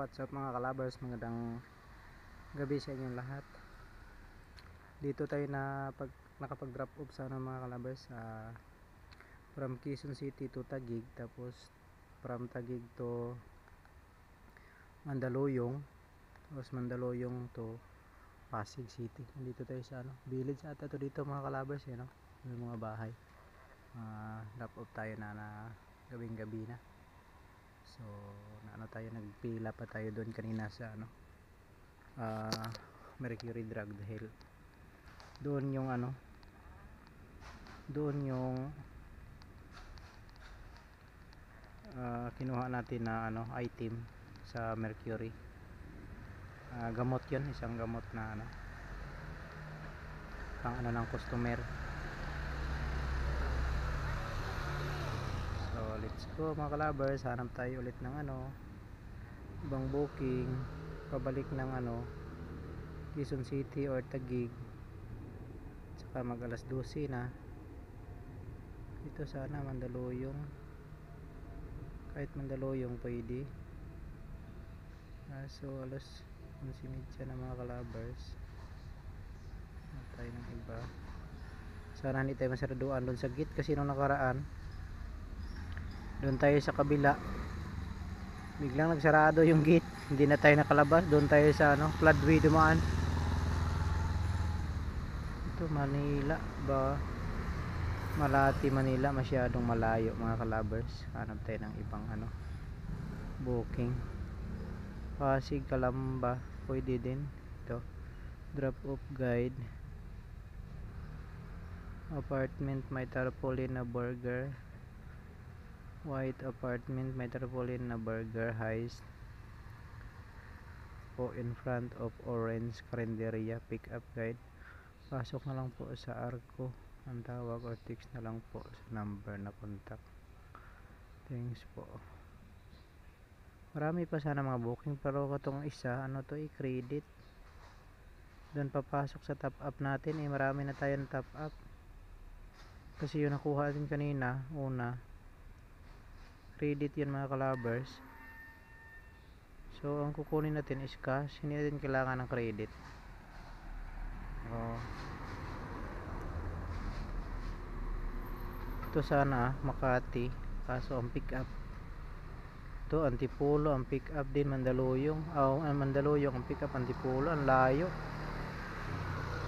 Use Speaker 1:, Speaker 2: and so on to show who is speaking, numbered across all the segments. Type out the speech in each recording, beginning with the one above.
Speaker 1: What's up mga kalabers, magandang gabi sa inyong lahat. Dito tayo nakapag drop off sana mga kalabers from Quezon City to Taguig, tapos from Taguig to Mandaluyong, tapos Mandaluyong to Pasig City. Dito tayo sa village ata to dito mga kalabers, may mga bahay. Drop off tayo na gabing gabi na. So tayo, nagpila pa tayo doon kanina sa Mercury Drug dahil doon yung kinuha natin na item sa Mercury. Gamot yun, isang gamot na pang ng customer. So let's go mga kalabers, hanap tayo ulit ng ibang booking pabalik ng Quezon City or Taguig, saka mag alas 12 na dito sana Mandaluyong, kahit Mandaluyong pwede. So alas 11:30 na mga kalabers, hanap tayo ng iba. Sana hindi tayo masaraduan doon sa gate, kasi nung nakaraan doon tayo sa kabila biglang nagsarado yung gate, hindi na tayo nakalabas. Doon tayo sa floodway dumaan. Ito Manila ba, Malati Manila, masyadong malayo mga kalabers. Hanap tayo ng ibang booking. Pasig Calamba pwede din. Ito drop off guide, apartment Metropolitan na Burger, White apartment Metropolitan na Burger Heist po in front of Orange Carinderia. Pick up guide, pasok na lang po sa Arco, ang tawag or text na lang po sa number na contact. Thanks po. Marami pa sana mga booking, pero katong isa i-credit doon papasok sa top up natin. Marami na tayong top up kasi yung nakuha din kanina una credit yun mga kalabers. So ang kukunin natin is cash, hindi natin kailangan ng credit. Ito sana Makati, kaso ang pick up ito Antipolo, ang pick up din Mandaluyong. Mandaluyong ang pick up, Antipolo, ang layo.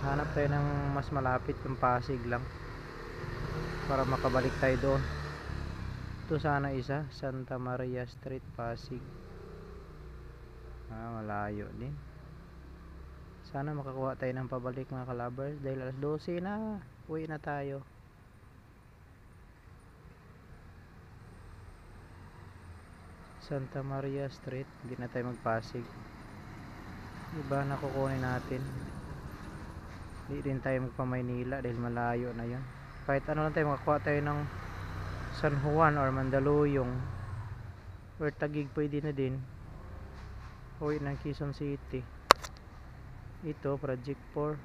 Speaker 1: Hanap tayo ng mas malapit, yung Pasig lang, para makabalik tayo doon. Ito sana isa Santa Maria Street, Pasig. Malayo din. Sana makakuha tayo ng pabalik mga kalabers, dahil alas 12 na, uwi na tayo. Santa Maria Street, hindi na tayo magpasig. Iba na kukunin natin. Hindi rin tayo magpa Maynila dahil malayo na yun. Kahit lang tayo, makakuha tayo ng San Juan or Mandaluyong or Taguig pwede na din. Uwi ng Quezon City. Ito Project 4,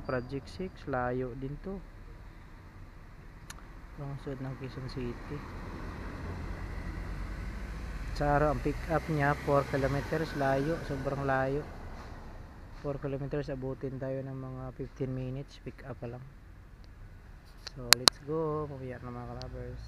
Speaker 1: Project 6, layo din to. Lungsod ng Quezon City. Saro ang pick up niya 4 kilometers, layo, sobrang layo. 4 kilometers, abutin tayo ng mga 15 minutes pick up pa lang. So let's go, mamaya na mga kalabers.